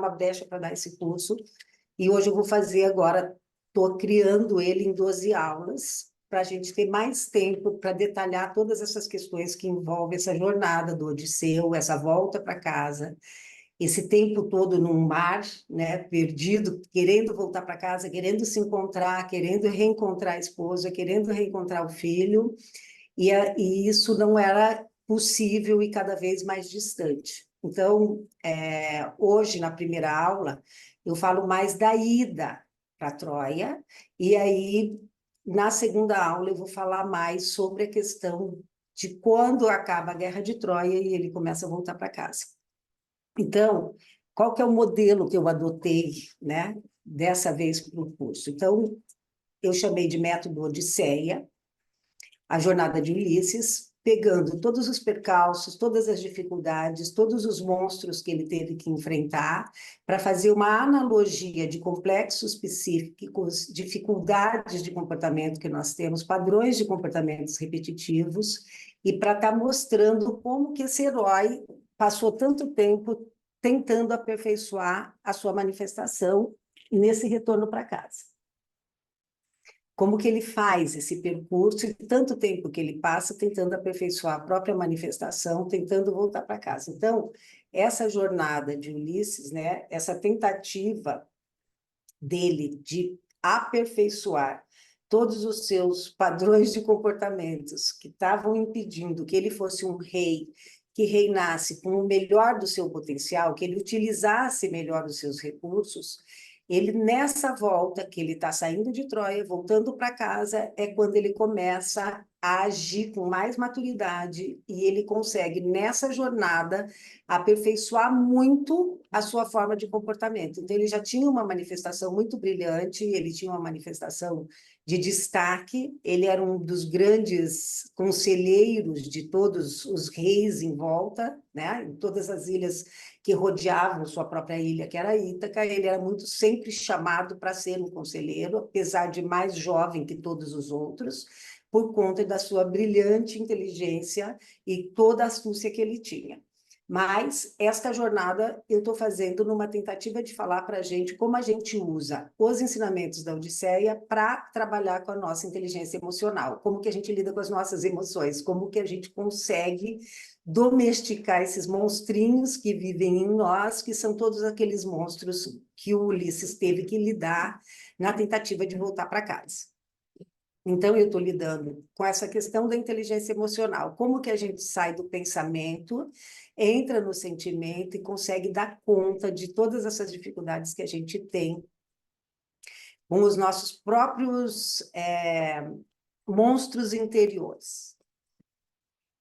uma brecha para dar esse curso, e hoje eu vou fazer agora, estou criando ele em 12 aulas, para a gente ter mais tempo para detalhar todas essas questões que envolvem essa jornada do Odisseu, essa volta para casa, esse tempo todo num mar, né, perdido, querendo voltar para casa, querendo se encontrar, querendo reencontrar a esposa, querendo reencontrar o filho, e isso não era possível e cada vez mais distante. Então, hoje, na primeira aula, eu falo mais da ida para Troia, e aí, na segunda aula, eu vou falar mais sobre a questão de quando acaba a Guerra de Troia e ele começa a voltar para casa. Então, qual que é o modelo que eu adotei, né, dessa vez para o curso? Então, eu chamei de método Odisseia, a jornada de Ulisses, pegando todos os percalços, todas as dificuldades, todos os monstros que ele teve que enfrentar, para fazer uma analogia de complexos psíquicos, dificuldades de comportamento que nós temos, padrões de comportamentos repetitivos, e para estar mostrando como que esse herói passou tanto tempo tentando aperfeiçoar a sua manifestação nesse retorno para casa. Como que ele faz esse percurso e tanto tempo que ele passa tentando aperfeiçoar a própria manifestação, tentando voltar para casa. Então, essa jornada de Ulisses, né, essa tentativa dele de aperfeiçoar todos os seus padrões de comportamentos que estavam impedindo que ele fosse um rei que reinasse com o melhor do seu potencial, que ele utilizasse melhor os seus recursos, ele, nessa volta, que ele está saindo de Troia, voltando para casa, é quando ele começa a agir com mais maturidade e ele consegue, nessa jornada, aperfeiçoar muito a sua forma de comportamento. Então, ele já tinha uma manifestação muito brilhante, ele tinha uma manifestação de destaque, ele era um dos grandes conselheiros de todos os reis em volta, né? Em todas as ilhas que rodeavam sua própria ilha, que era Ítaca, ele era muito sempre chamado para ser um conselheiro, apesar de mais jovem que todos os outros, por conta da sua brilhante inteligência e toda a astúcia que ele tinha. Mas esta jornada eu estou fazendo numa tentativa de falar para a gente como a gente usa os ensinamentos da Odisseia para trabalhar com a nossa inteligência emocional, como que a gente lida com as nossas emoções, como que a gente consegue domesticar esses monstrinhos que vivem em nós, que são todos aqueles monstros que o Ulisses teve que lidar na tentativa de voltar para casa. Então, eu estou lidando com essa questão da inteligência emocional. Como que a gente sai do pensamento, entra no sentimento e consegue dar conta de todas essas dificuldades que a gente tem com os nossos próprios monstros interiores.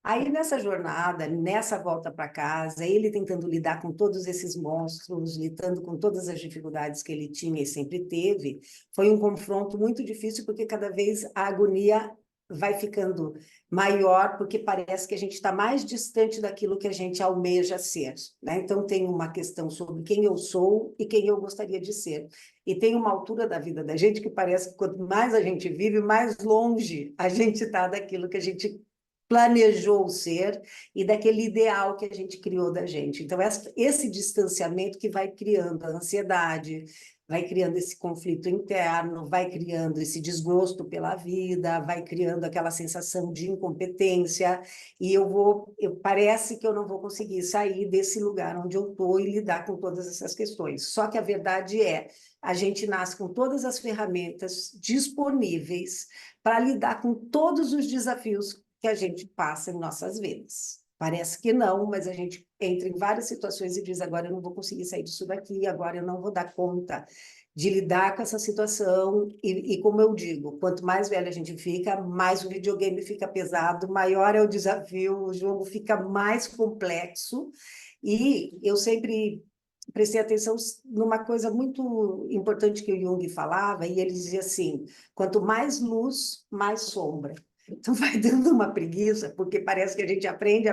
Aí, nessa jornada, nessa volta para casa, ele tentando lidar com todos esses monstros, lidando com todas as dificuldades que ele tinha e sempre teve, foi um confronto muito difícil, porque cada vez a agonia vai ficando maior, porque parece que a gente está mais distante daquilo que a gente almeja ser, né? Então, tem uma questão sobre quem eu sou e quem eu gostaria de ser. E tem uma altura da vida da gente que parece que quanto mais a gente vive, mais longe a gente está daquilo que a gente planejou ser e daquele ideal que a gente criou da gente. Então, esse distanciamento que vai criando a ansiedade, vai criando esse conflito interno, vai criando esse desgosto pela vida, vai criando aquela sensação de incompetência, e parece que eu não vou conseguir sair desse lugar onde eu estou e lidar com todas essas questões. Só que a verdade é, a gente nasce com todas as ferramentas disponíveis para lidar com todos os desafios que a gente passa em nossas vidas. Parece que não, mas a gente entra em várias situações e diz, agora eu não vou conseguir sair disso daqui, agora eu não vou dar conta de lidar com essa situação, e como eu digo, quanto mais velha a gente fica, mais o videogame fica pesado, maior é o desafio, o jogo fica mais complexo, e eu sempre prestei atenção numa coisa muito importante que o Jung falava, e ele dizia assim, quanto mais luz, mais sombra. Então vai dando uma preguiça, porque parece que a gente aprende,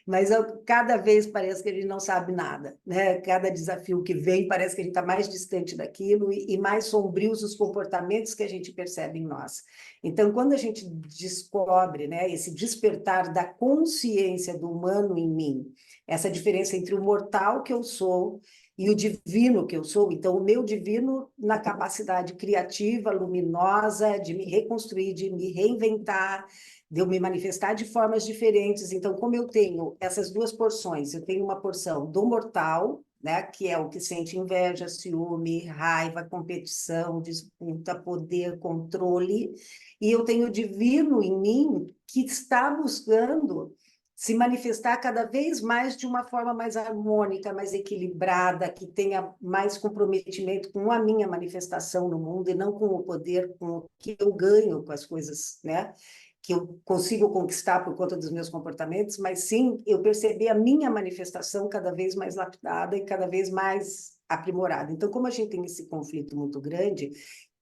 mas cada vez parece que a gente não sabe nada, né? Cada desafio que vem parece que a gente está mais distante daquilo e mais sombrios os comportamentos que a gente percebe em nós. Então, quando a gente descobre, né, esse despertar da consciência do humano em mim, essa diferença entre o mortal que eu sou e o divino que eu sou, então o meu divino na capacidade criativa, luminosa, de me reconstruir, de me reinventar, de eu me manifestar de formas diferentes. Então, como eu tenho essas duas porções, eu tenho uma porção do mortal, né, que é o que sente inveja, ciúme, raiva, competição, disputa, poder, controle, e eu tenho o divino em mim que está buscando se manifestar cada vez mais de uma forma mais harmônica, mais equilibrada, que tenha mais comprometimento com a minha manifestação no mundo e não com o poder, com o que eu ganho com as coisas, né? Que eu consigo conquistar por conta dos meus comportamentos, mas sim eu perceber a minha manifestação cada vez mais lapidada e cada vez mais aprimorada. Então, como a gente tem esse conflito muito grande,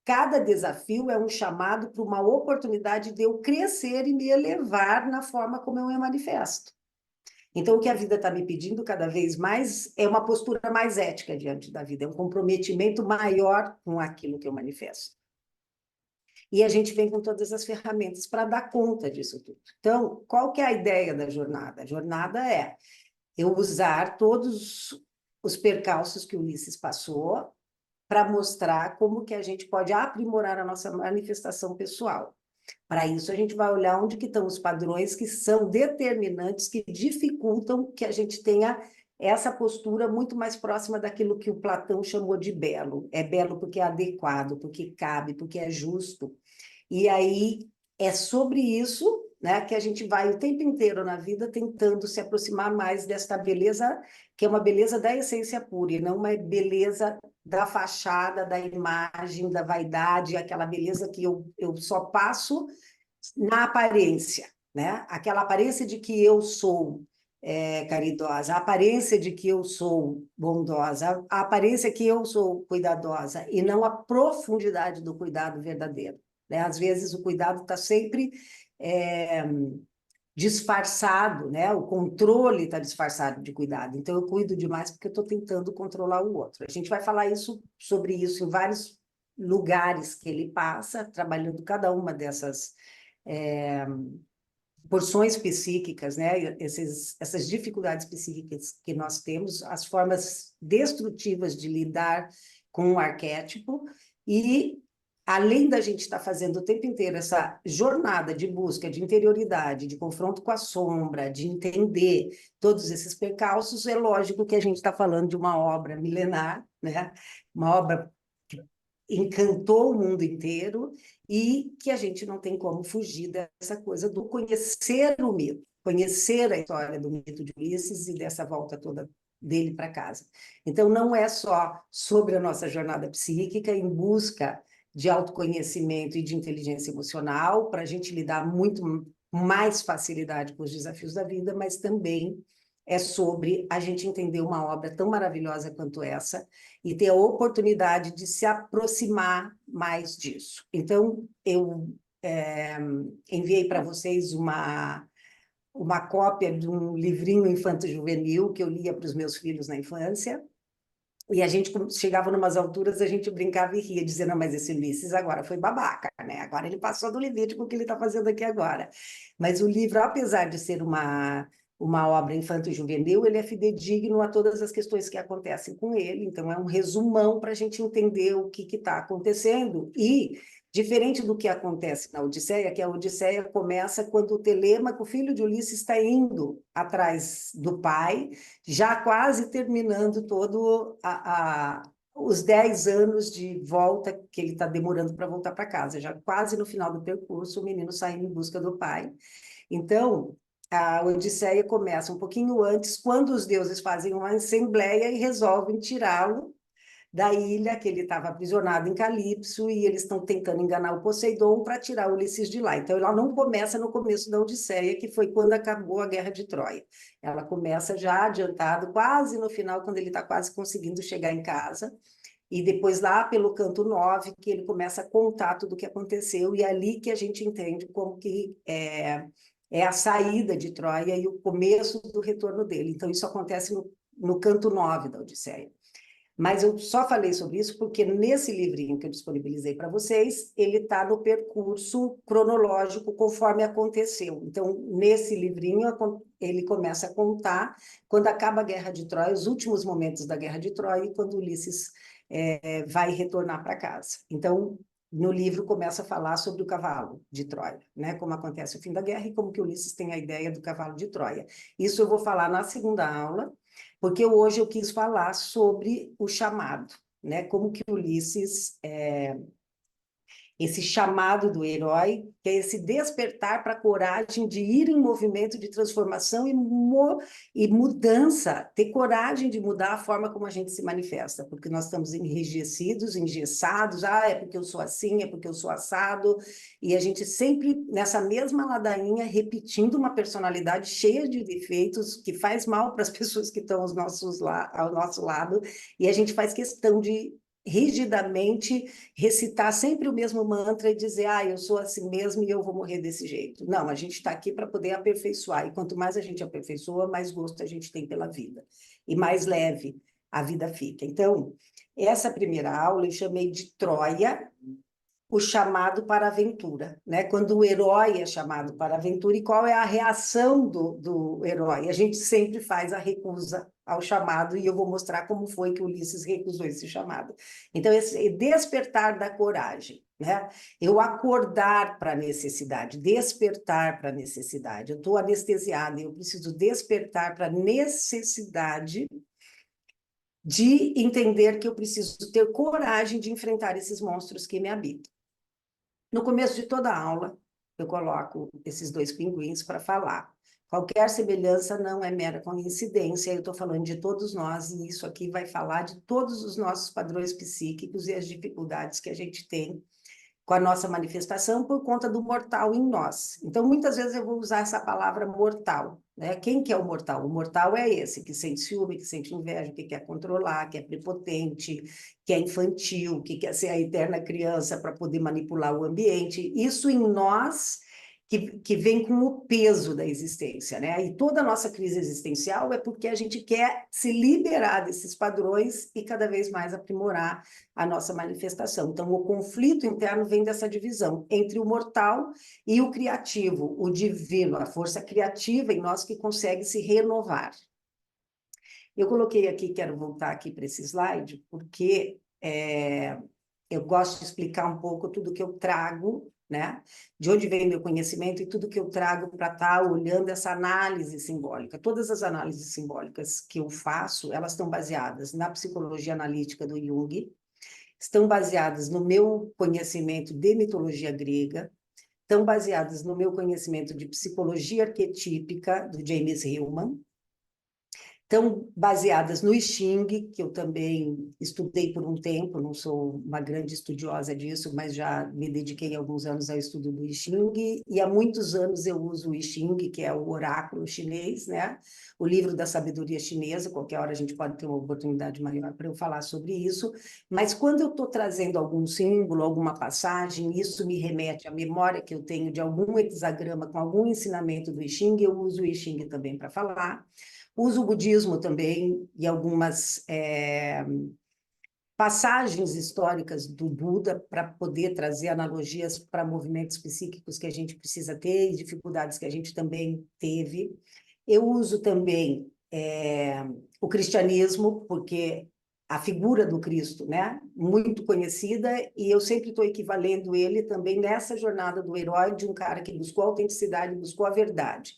cada desafio é um chamado para uma oportunidade de eu crescer e me elevar na forma como eu me manifesto. Então, o que a vida está me pedindo cada vez mais é uma postura mais ética diante da vida, é um comprometimento maior com aquilo que eu manifesto. E a gente vem com todas as ferramentas para dar conta disso tudo. Então, qual que é a ideia da jornada? A jornada é eu usar todos os percalços que o Ulisses passou para mostrar como que a gente pode aprimorar a nossa manifestação pessoal. Para isso, a gente vai olhar onde que estão os padrões que são determinantes, que dificultam que a gente tenha essa postura muito mais próxima daquilo que o Platão chamou de belo. É belo porque é adequado, porque cabe, porque é justo. E aí é sobre isso, né, que a gente vai o tempo inteiro na vida tentando se aproximar mais desta beleza, que é uma beleza da essência pura, e não uma beleza da fachada, da imagem, da vaidade, aquela beleza que eu só passo na aparência, né? Aquela aparência de que eu sou caridosa, a aparência de que eu sou bondosa, a aparência que eu sou cuidadosa, e não a profundidade do cuidado verdadeiro. Né? Às vezes o cuidado está sempre disfarçado, né? O controle está disfarçado de cuidado. Então, eu cuido demais porque eu estou tentando controlar o outro. A gente vai falar sobre isso em vários lugares que ele passa, trabalhando cada uma dessas porções psíquicas, né? Essas dificuldades psíquicas que nós temos, as formas destrutivas de lidar com o arquétipo e além da gente estar fazendo o tempo inteiro essa jornada de busca de interioridade, de confronto com a sombra, de entender todos esses percalços, é lógico que a gente está falando de uma obra milenar, né? Uma obra que encantou o mundo inteiro e que a gente não tem como fugir dessa coisa do conhecer o mito, conhecer a história do mito de Ulisses e dessa volta toda dele para casa. Então, não é só sobre a nossa jornada psíquica em busca de autoconhecimento e de inteligência emocional, para a gente lidar muito mais facilidade com os desafios da vida, mas também é sobre a gente entender uma obra tão maravilhosa quanto essa e ter a oportunidade de se aproximar mais disso. Então, eu enviei para vocês uma cópia de um livrinho infanto-juvenil que eu lia para os meus filhos na infância, e a gente chegava numas alturas, a gente brincava e ria, dizendo, não, mas esse Ulisses agora foi babaca, né? Agora ele passou do limite com o que ele está fazendo aqui agora. Mas o livro, apesar de ser uma obra infanto-juvenil, ele é fidedigno a todas as questões que acontecem com ele, então é um resumão para a gente entender o que está acontecendo. E, diferente do que acontece na Odisseia, que a Odisseia começa quando o Telêmaco, filho de Ulisses, está indo atrás do pai, já quase terminando os 10 anos de volta que ele está demorando para voltar para casa, já quase no final do percurso, o menino saindo em busca do pai. Então, a Odisseia começa um pouquinho antes, quando os deuses fazem uma assembleia e resolvem tirá-lo da ilha, que ele estava aprisionado em Calipso, e eles estão tentando enganar o Poseidon para tirar Ulisses de lá. Então, ela não começa no começo da Odisseia, que foi quando acabou a Guerra de Troia. Ela começa já adiantado, quase no final, quando ele está quase conseguindo chegar em casa. e depois lá pelo canto 9, que ele começa a contar tudo o que aconteceu, e é ali que a gente entende como que é a saída de Troia e o começo do retorno dele. Então, isso acontece no canto 9 da Odisseia. Mas eu só falei sobre isso porque nesse livrinho que eu disponibilizei para vocês, ele está no percurso cronológico conforme aconteceu. Então, nesse livrinho, ele começa a contar quando acaba a Guerra de Troia, os últimos momentos da Guerra de Troia, e quando Ulisses vai retornar para casa. Então, no livro começa a falar sobre o cavalo de Troia, né? Como acontece o fim da guerra e como que Ulisses tem a ideia do cavalo de Troia. Isso eu vou falar na segunda aula, porque hoje eu quis falar sobre o chamado, né? Como que Ulisses, esse chamado do herói, que é esse despertar para a coragem de ir em movimento de transformação e mudança, ter coragem de mudar a forma como a gente se manifesta, porque nós estamos enrijecidos, engessados, é porque eu sou assim, é porque eu sou assado, e a gente sempre nessa mesma ladainha, repetindo uma personalidade cheia de defeitos, que faz mal para as pessoas que estão ao nosso lado, e a gente faz questão de rigidamente recitar sempre o mesmo mantra e dizer, eu sou assim mesmo e eu vou morrer desse jeito. Não, a gente está aqui para poder aperfeiçoar, e quanto mais a gente aperfeiçoa, mais gosto a gente tem pela vida, e mais leve a vida fica. Então, essa primeira aula eu chamei de Troia, o chamado para a aventura, né? Quando o herói é chamado para a aventura, e qual é a reação do herói? A gente sempre faz a recusa ao chamado, e eu vou mostrar como foi que Ulisses recusou esse chamado. Então, esse despertar da coragem, né? Eu acordar para a necessidade, despertar para a necessidade. Eu estou anestesiada, eu preciso despertar para a necessidade de entender que eu preciso ter coragem de enfrentar esses monstros que me habitam. No começo de toda a aula, eu coloco esses dois pinguins para falar. Qualquer semelhança não é mera coincidência, eu estou falando de todos nós, e isso aqui vai falar de todos os nossos padrões psíquicos e as dificuldades que a gente tem com a nossa manifestação por conta do mortal em nós. Então, muitas vezes eu vou usar essa palavra mortal, né? Quem que é o mortal? O mortal é esse que sente ciúme, que sente inveja, que quer controlar, que é prepotente, que é infantil, que quer ser a eterna criança para poder manipular o ambiente. Isso em nós que vem com o peso da existência, né? E toda a nossa crise existencial é porque a gente quer se liberar desses padrões e cada vez mais aprimorar a nossa manifestação. Então, o conflito interno vem dessa divisão entre o mortal e o criativo, o divino, a força criativa em nós que consegue se renovar. Eu coloquei aqui, quero voltar aqui para esse slide, porque eu gosto de explicar um pouco tudo que eu trago, né? De onde vem meu conhecimento e tudo que eu trago para estar olhando essa análise simbólica. Todas as análises simbólicas que eu faço, elas estão baseadas na psicologia analítica do Jung, estão baseadas no meu conhecimento de mitologia grega, estão baseadas no meu conhecimento de psicologia arquetípica do James Hillman, estão baseadas no I Ching, que eu também estudei por um tempo, não sou uma grande estudiosa disso, mas já me dediquei alguns anos ao estudo do I Ching, e há muitos anos eu uso o I Ching, que é o oráculo chinês, né? O livro da sabedoria chinesa, qualquer hora a gente pode ter uma oportunidade maior para eu falar sobre isso, mas quando eu estou trazendo algum símbolo, alguma passagem, isso me remete à memória que eu tenho de algum hexagrama com algum ensinamento do I Ching, eu uso o I Ching também para falar. Uso o budismo também e algumas passagens históricas do Buda para poder trazer analogias para movimentos psíquicos que a gente precisa ter e dificuldades que a gente também teve. Eu uso também o cristianismo, porque a figura do Cristo, né, muito conhecida, e eu sempre estou equivalendo ele também nessa jornada do herói, de um cara que buscou a autenticidade, buscou a verdade.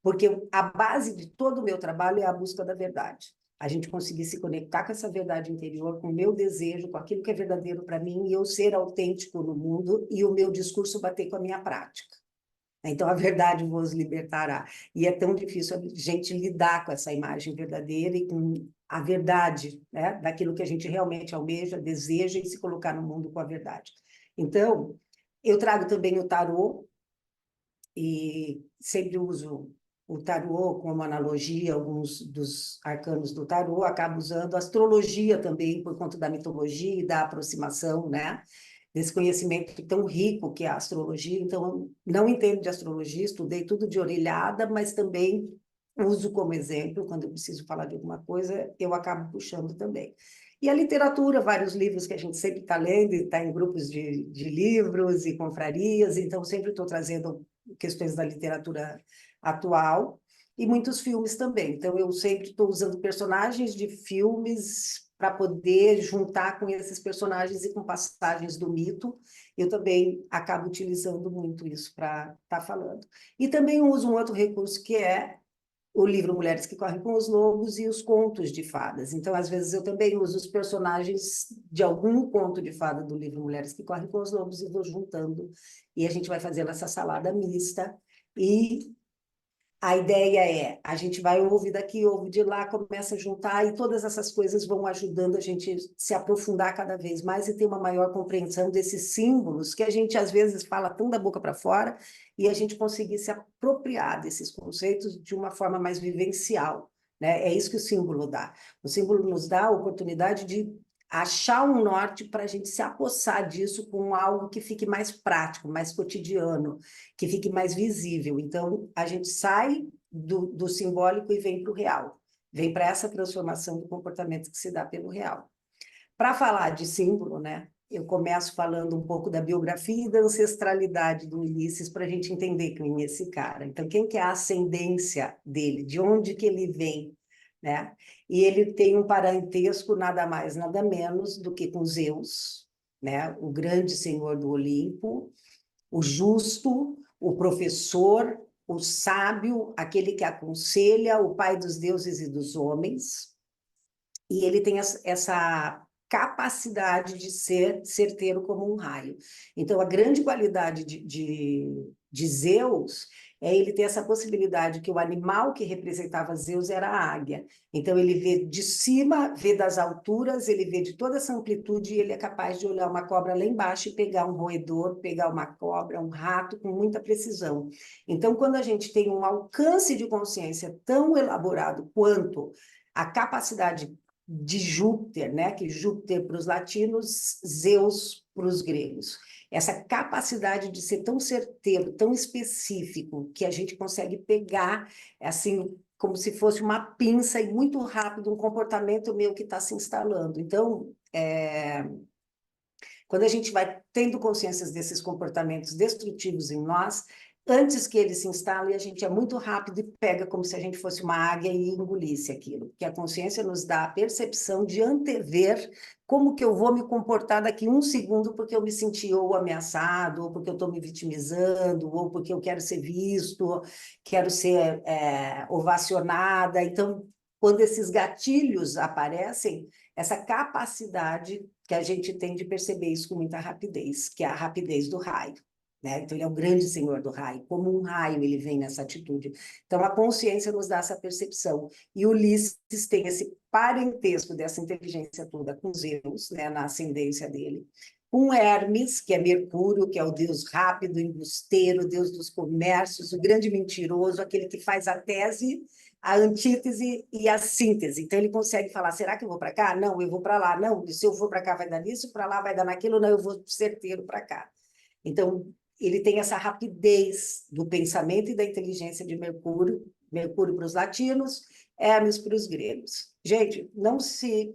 Porque a base de todo o meu trabalho é a busca da verdade. A gente conseguir se conectar com essa verdade interior, com o meu desejo, com aquilo que é verdadeiro para mim, e eu ser autêntico no mundo, e o meu discurso bater com a minha prática. Então, a verdade vos libertará. E é tão difícil a gente lidar com essa imagem verdadeira e com a verdade, né, daquilo que a gente realmente almeja, deseja e se colocar no mundo com a verdade. Então, eu trago também o tarô, e sempre uso o tarô como analogia, alguns dos arcanos do tarô, acabo usando a astrologia também, por conta da mitologia e da aproximação, né? Desse conhecimento tão rico que é a astrologia. Então, eu não entendo de astrologia, estudei tudo de orelhada, mas também uso como exemplo, quando eu preciso falar de alguma coisa, eu acabo puxando também. E a literatura, vários livros que a gente sempre está lendo, está em grupos de livros e confrarias, então sempre estou trazendo questões da literatura atual, e muitos filmes também. Então, eu sempre estou usando personagens de filmes para poder juntar com esses personagens e com passagens do mito. Eu também acabo utilizando muito isso para estar falando. E também uso um outro recurso que é o livro Mulheres que Correm com os Lobos e os contos de fadas. Então, às vezes, eu também uso os personagens de algum conto de fada do livro Mulheres que Correm com os Lobos e vou juntando. E a gente vai fazendo essa salada mista. E a ideia é, a gente vai ouvir daqui, ouve de lá, começa a juntar, e todas essas coisas vão ajudando a gente se aprofundar cada vez mais e ter uma maior compreensão desses símbolos que a gente, às vezes, fala tão da boca para fora, e a gente conseguir se apropriar desses conceitos de uma forma mais vivencial, né? É isso que o símbolo dá. O símbolo nos dá a oportunidade de achar um norte para a gente se apossar disso com algo que fique mais prático, mais cotidiano, que fique mais visível. Então, a gente sai do simbólico e vem para o real, vem para essa transformação do comportamento que se dá pelo real. Para falar de símbolo, né, eu começo falando um pouco da biografia e da ancestralidade do Ulisses para a gente entender quem é esse cara. Então, quem que é a ascendência dele? De onde que ele vem? Né? E ele tem um parentesco nada mais, nada menos do que com Zeus, né? O grande senhor do Olimpo, o justo, o professor, o sábio, aquele que aconselha, o pai dos deuses e dos homens, e ele tem essa capacidade de ser certeiro como um raio. Então, a grande qualidade de Zeus é ele ter essa possibilidade que o animal que representava Zeus era a águia. Então, ele vê de cima, vê das alturas, ele vê de toda essa amplitude e ele é capaz de olhar uma cobra lá embaixo e pegar um roedor, pegar uma cobra, um rato com muita precisão. Então, quando a gente tem um alcance de consciência tão elaborado quanto a capacidade de Júpiter, né? Que Júpiter para os latinos, Zeus para os gregos. Essa capacidade de ser tão certeiro, tão específico, que a gente consegue pegar, assim, como se fosse uma pinça e muito rápido um comportamento meu que está se instalando. Então, quando a gente vai tendo consciência desses comportamentos destrutivos em nós, antes que ele se instale, a gente é muito rápido e pega como se a gente fosse uma águia e engolisse aquilo. Porque a consciência nos dá a percepção de antever como que eu vou me comportar daqui um segundo porque eu me senti ou ameaçado, ou porque eu estou me vitimizando, ou porque eu quero ser visto, quero ser ovacionada. Então, quando esses gatilhos aparecem, essa capacidade que a gente tem de perceber isso com muita rapidez, que é a rapidez do raio. Né? Então, ele é o grande senhor do raio, como um raio ele vem nessa atitude. Então, a consciência nos dá essa percepção. E Ulisses tem esse parentesco dessa inteligência toda com Zeus, né, na ascendência dele, com Hermes, que é Mercúrio, que é o deus rápido, embusteiro, deus dos comércios, o grande mentiroso, aquele que faz a tese, a antítese e a síntese. Então, ele consegue falar, será que eu vou para cá? Não, eu vou para lá. Não, se eu for para cá vai dar nisso, para lá vai dar naquilo, não, eu vou certeiro para cá. Então, ele tem essa rapidez do pensamento e da inteligência de Mercúrio, Mercúrio para os latinos, Hermes para os gregos. Gente, não se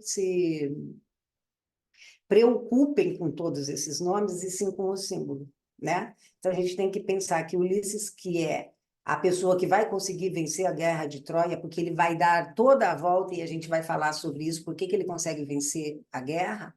preocupem com todos esses nomes e sim com o símbolo, né? Então, a gente tem que pensar que Ulisses, que é a pessoa que vai conseguir vencer a guerra de Troia, porque ele vai dar toda a volta, e a gente vai falar sobre isso, por que ele consegue vencer a guerra,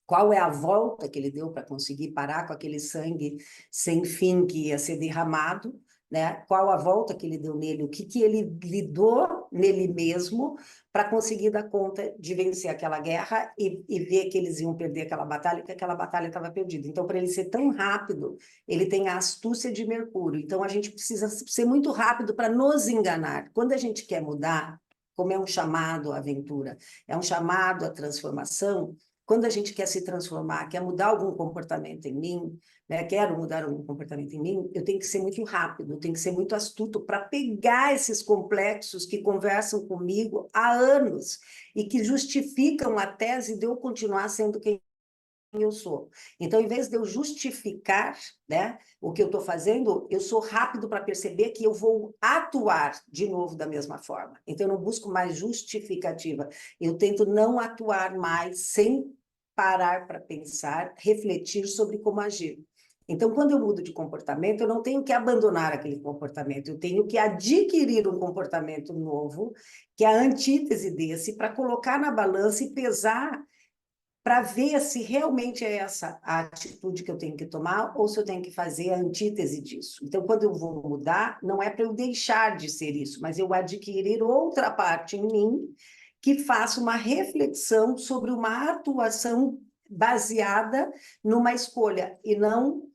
qual é a volta que ele deu para conseguir parar com aquele sangue sem fim que ia ser derramado, né? Qual a volta que ele deu nele, o que ele lidou nele mesmo para conseguir dar conta de vencer aquela guerra e ver que eles iam perder aquela batalha, que aquela batalha estava perdida. Então, para ele ser tão rápido, ele tem a astúcia de Mercúrio. Então, a gente precisa ser muito rápido para nos enganar. Quando a gente quer mudar, como é um chamado à aventura, é um chamado à transformação, quando a gente quer se transformar, quer mudar algum comportamento em mim, né, quero mudar algum comportamento em mim, eu tenho que ser muito rápido, eu tenho que ser muito astuto para pegar esses complexos que conversam comigo há anos e que justificam a tese de eu continuar sendo quem eu sou. Então, em vez de eu justificar, né, o que eu estou fazendo, eu sou rápido para perceber que eu vou atuar de novo da mesma forma. Então, eu não busco mais justificativa. Eu tento não atuar mais sem parar para pensar, refletir sobre como agir. Então, quando eu mudo de comportamento, eu não tenho que abandonar aquele comportamento, eu tenho que adquirir um comportamento novo, que é a antítese desse, para colocar na balança e pesar para ver se realmente é essa a atitude que eu tenho que tomar ou se eu tenho que fazer a antítese disso. Então, quando eu vou mudar, não é para eu deixar de ser isso, mas eu adquirir outra parte em mim que faça uma reflexão sobre uma atuação baseada numa escolha e não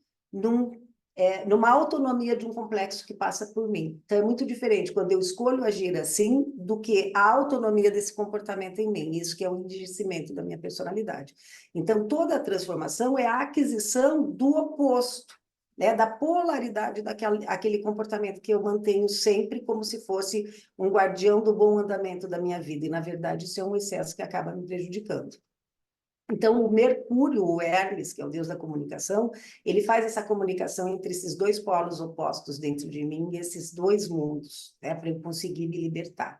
numa autonomia de um complexo que passa por mim. Então, é muito diferente quando eu escolho agir assim do que a autonomia desse comportamento em mim. Isso que é o enrijecimento da minha personalidade. Então, toda a transformação é a aquisição do oposto, né, da polaridade daquele comportamento que eu mantenho sempre como se fosse um guardião do bom andamento da minha vida. E, na verdade, isso é um excesso que acaba me prejudicando. Então, o Mercúrio, o Hermes, que é o deus da comunicação, ele faz essa comunicação entre esses dois polos opostos dentro de mim, esses dois mundos, né, para eu conseguir me libertar.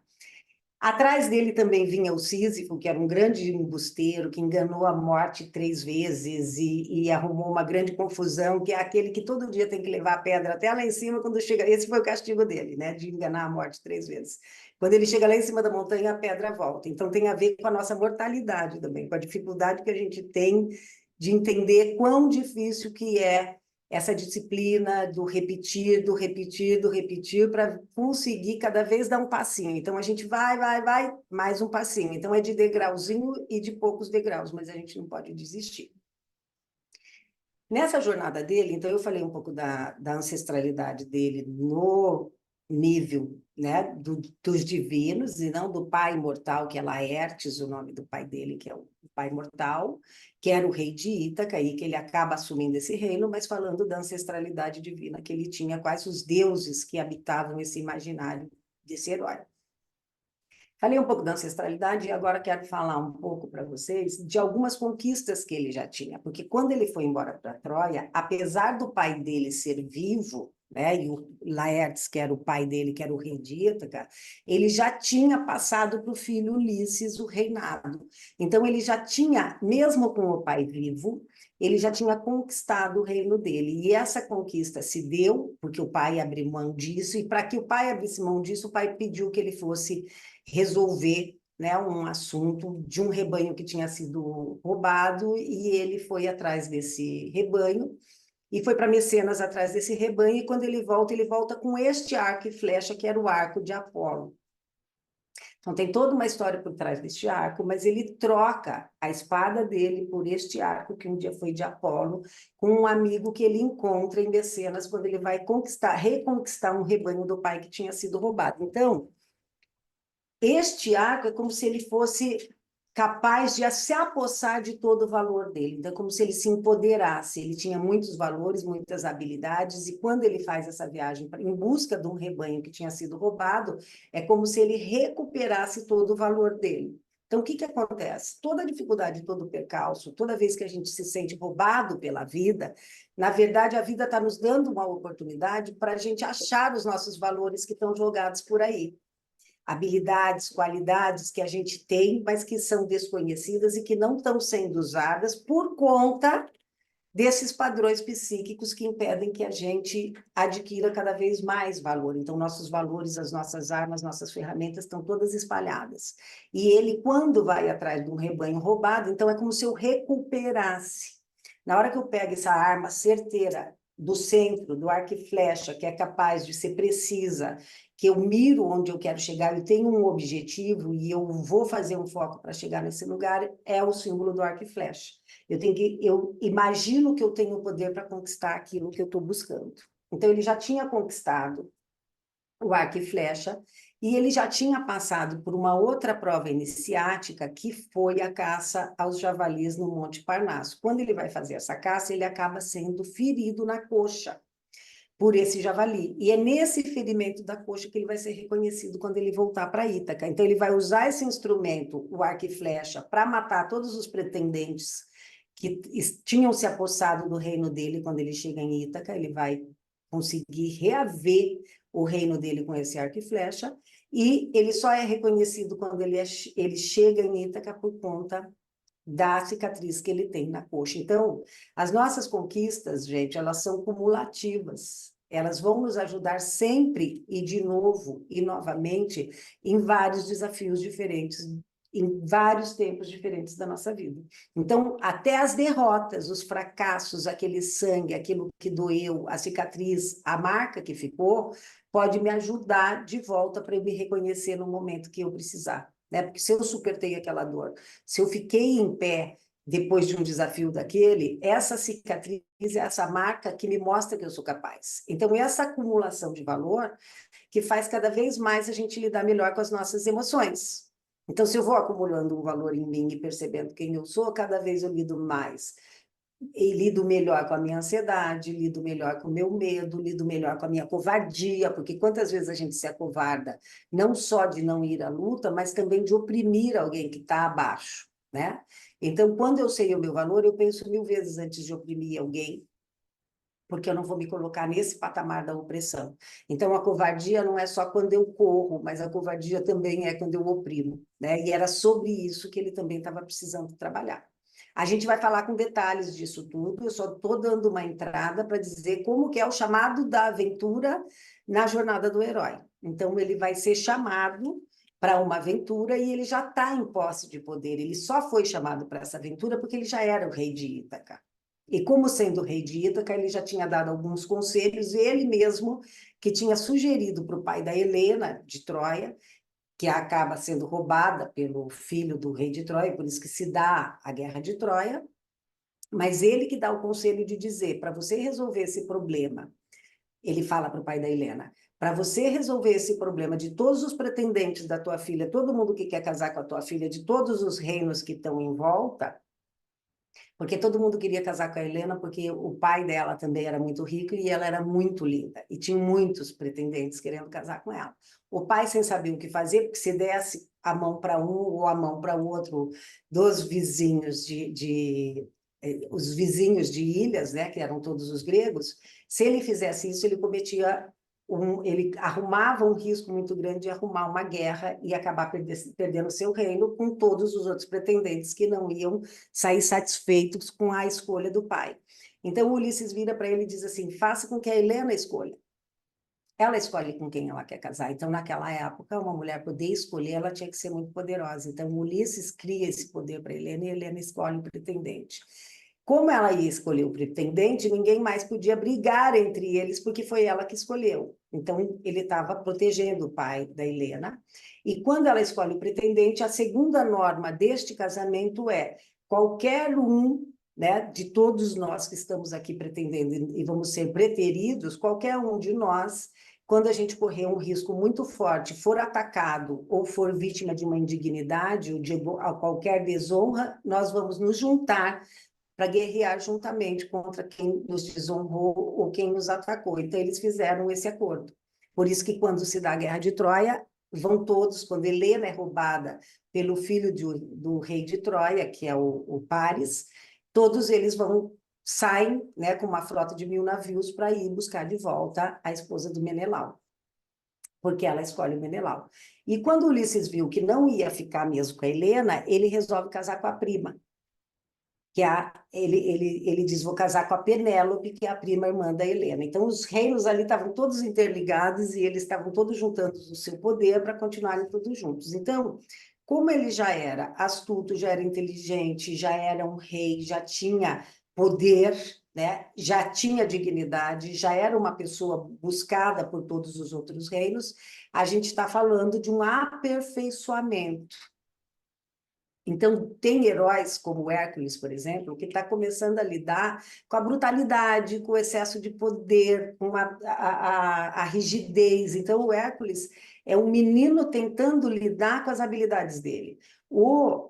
Atrás dele também vinha o Sísifo, que era um grande embusteiro, que enganou a morte 3 vezes e arrumou uma grande confusão, que é aquele que todo dia tem que levar a pedra até lá em cima quando chega. Esse foi o castigo dele, né, de enganar a morte 3 vezes. Quando ele chega lá em cima da montanha, a pedra volta. Então tem a ver com a nossa mortalidade também, com a dificuldade que a gente tem de entender quão difícil que é essa disciplina do repetir, do repetir, do repetir, para conseguir cada vez dar um passinho. Então, a gente vai, mais um passinho. Então, é de degrauzinho e de poucos degraus, mas a gente não pode desistir. Nessa jornada dele, então, eu falei um pouco da ancestralidade dele no nível, né, dos divinos, e não do pai imortal, que é Laertes, o nome do pai dele, que é o pai mortal, que era o rei de Ítaca, e que ele acaba assumindo esse reino, mas falando da ancestralidade divina que ele tinha, quais os deuses que habitavam esse imaginário desse herói. Falei um pouco da ancestralidade e agora quero falar um pouco para vocês de algumas conquistas que ele já tinha, porque quando ele foi embora para Troia, apesar do pai dele ser vivo, né, e o Laertes, que era o pai dele, que era o rei de Ítaca, ele já tinha passado para o filho Ulisses o reinado. Então ele já tinha, mesmo com o pai vivo, ele já tinha conquistado o reino dele. E essa conquista se deu porque o pai abriu mão disso, e para que o pai abrisse mão disso, o pai pediu que ele fosse resolver, né, um assunto de um rebanho que tinha sido roubado, e ele foi atrás desse rebanho, e foi para Mecenas atrás desse rebanho, e quando ele volta com este arco e flecha, que era o arco de Apolo. Então, tem toda uma história por trás deste arco, mas ele troca a espada dele por este arco, que um dia foi de Apolo, com um amigo que ele encontra em Mecenas, quando ele vai reconquistar um rebanho do pai que tinha sido roubado. Então, este arco é como se ele fosse capaz de se apossar de todo o valor dele. Então, é como se ele se empoderasse. Ele tinha muitos valores, muitas habilidades, e quando ele faz essa viagem em busca de um rebanho que tinha sido roubado, é como se ele recuperasse todo o valor dele. Então, o que acontece? Toda dificuldade, todo percalço, toda vez que a gente se sente roubado pela vida, na verdade, a vida está nos dando uma oportunidade para a gente achar os nossos valores que estão jogados por aí. Habilidades, qualidades que a gente tem, mas que são desconhecidas e que não estão sendo usadas por conta desses padrões psíquicos que impedem que a gente adquira cada vez mais valor. Então, nossos valores, as nossas armas, nossas ferramentas estão todas espalhadas. E ele, quando vai atrás de um rebanho roubado, então é como se eu recuperasse. Na hora que eu pego essa arma certeira do centro, do arco e flecha, que é capaz de ser precisa, que eu miro onde eu quero chegar, eu tenho um objetivo e eu vou fazer um foco para chegar nesse lugar, é o símbolo do arco e flecha. Eu imagino que eu tenho o poder para conquistar aquilo que eu estou buscando. Então, ele já tinha conquistado o arco e flecha, E ele já tinha passado por uma outra prova iniciática, que foi a caça aos javalis no Monte Parnasso. Quando ele vai fazer essa caça, ele acaba sendo ferido na coxa por esse javali. E é nesse ferimento da coxa que ele vai ser reconhecido quando ele voltar para Ítaca. Então, ele vai usar esse instrumento, o arco e flecha, para matar todos os pretendentes que tinham se apossado do reino dele quando ele chega em Ítaca. Ele vai conseguir reaver o reino dele com esse arco e flecha, e ele só é reconhecido quando ele chega em Ítaca por conta da cicatriz que ele tem na coxa. Então, as nossas conquistas, gente, elas são cumulativas. Elas vão nos ajudar sempre e de novo e novamente em vários desafios diferentes, em vários tempos diferentes da nossa vida. Então, até as derrotas, os fracassos, aquele sangue, aquilo que doeu, a cicatriz, a marca que ficou, pode me ajudar de volta para eu me reconhecer no momento que eu precisar. Né? Porque se eu suportei aquela dor, se eu fiquei em pé depois de um desafio daquele, essa cicatriz é essa marca que me mostra que eu sou capaz. Então, essa acumulação de valor que faz cada vez mais a gente lidar melhor com as nossas emoções. Então, se eu vou acumulando um valor em mim e percebendo quem eu sou, cada vez eu lido mais. E lido melhor com a minha ansiedade, lido melhor com o meu medo, lido melhor com a minha covardia, porque quantas vezes a gente se acovarda, não só de não ir à luta, mas também de oprimir alguém que está abaixo, né? Então, quando eu sei o meu valor, eu penso 1000 vezes antes de oprimir alguém, porque eu não vou me colocar nesse patamar da opressão. Então, a covardia não é só quando eu corro, mas a covardia também é quando eu oprimo, né? E era sobre isso que ele também estava precisando trabalhar. A gente vai falar com detalhes disso tudo, eu só estou dando uma entrada para dizer como que é o chamado da aventura na jornada do herói. Então, ele vai ser chamado para uma aventura e ele já está em posse de poder, ele só foi chamado para essa aventura porque ele já era o rei de Ítaca. E como sendo rei de Ítaca, ele já tinha dado alguns conselhos, ele mesmo que tinha sugerido para o pai da Helena, de Troia, que acaba sendo roubada pelo filho do rei de Troia, por isso que se dá a guerra de Troia, mas ele que dá o conselho de dizer, para você resolver esse problema, ele fala para o pai da Helena, para você resolver esse problema de todos os pretendentes da tua filha, todo mundo que quer casar com a tua filha, de todos os reinos que estão em volta, porque todo mundo queria casar com a Helena, porque o pai dela também era muito rico e ela era muito linda, e tinha muitos pretendentes querendo casar com ela. O pai, sem saber o que fazer, porque se desse a mão para um ou a mão para o outro dos vizinhos os vizinhos de ilhas, né, que eram todos os gregos, se ele fizesse isso, ele cometia ele arrumava um risco muito grande de arrumar uma guerra e acabar perdendo seu reino com todos os outros pretendentes que não iam sair satisfeitos com a escolha do pai. Então, Ulisses vira para ele e diz assim, faça com que a Helena escolha. Ela escolhe com quem ela quer casar. Então, naquela época, uma mulher poder escolher, ela tinha que ser muito poderosa. Então, Ulisses cria esse poder para Helena e Helena escolhe o pretendente. Como ela ia escolher o pretendente, ninguém mais podia brigar entre eles, porque foi ela que escolheu. Então, ele estava protegendo o pai da Helena. E quando ela escolhe o pretendente, a segunda norma deste casamento é qualquer um, né, de todos nós que estamos aqui pretendendo e vamos ser preteridos, qualquer um de nós, quando a gente correr um risco muito forte, for atacado ou for vítima de uma indignidade ou de qualquer desonra, nós vamos nos juntar para guerrear juntamente contra quem nos desonrou ou quem nos atacou. Então, eles fizeram esse acordo. Por isso que, quando se dá a Guerra de Troia, vão todos, quando Helena é roubada pelo filho do rei de Troia, que é o Paris, todos eles saem, né, com uma frota de 1000 navios para ir buscar de volta a esposa do Menelau, porque ela escolhe o Menelau. E quando Ulisses viu que não ia ficar mesmo com a Helena, ele resolve casar com a prima, que ele diz, vou casar com a Penélope, que é a prima irmã da Helena. Então, os reinos ali estavam todos interligados e eles estavam todos juntando o seu poder para continuarem todos juntos. Então, como ele já era astuto, já era inteligente, já era um rei, já tinha poder, né? Já tinha dignidade, já era uma pessoa buscada por todos os outros reinos, a gente está falando de um aperfeiçoamento. Então, tem heróis como o Hércules, por exemplo, que está começando a lidar com a brutalidade, com o excesso de poder, com a rigidez. Então, o Hércules é um menino tentando lidar com as habilidades dele. O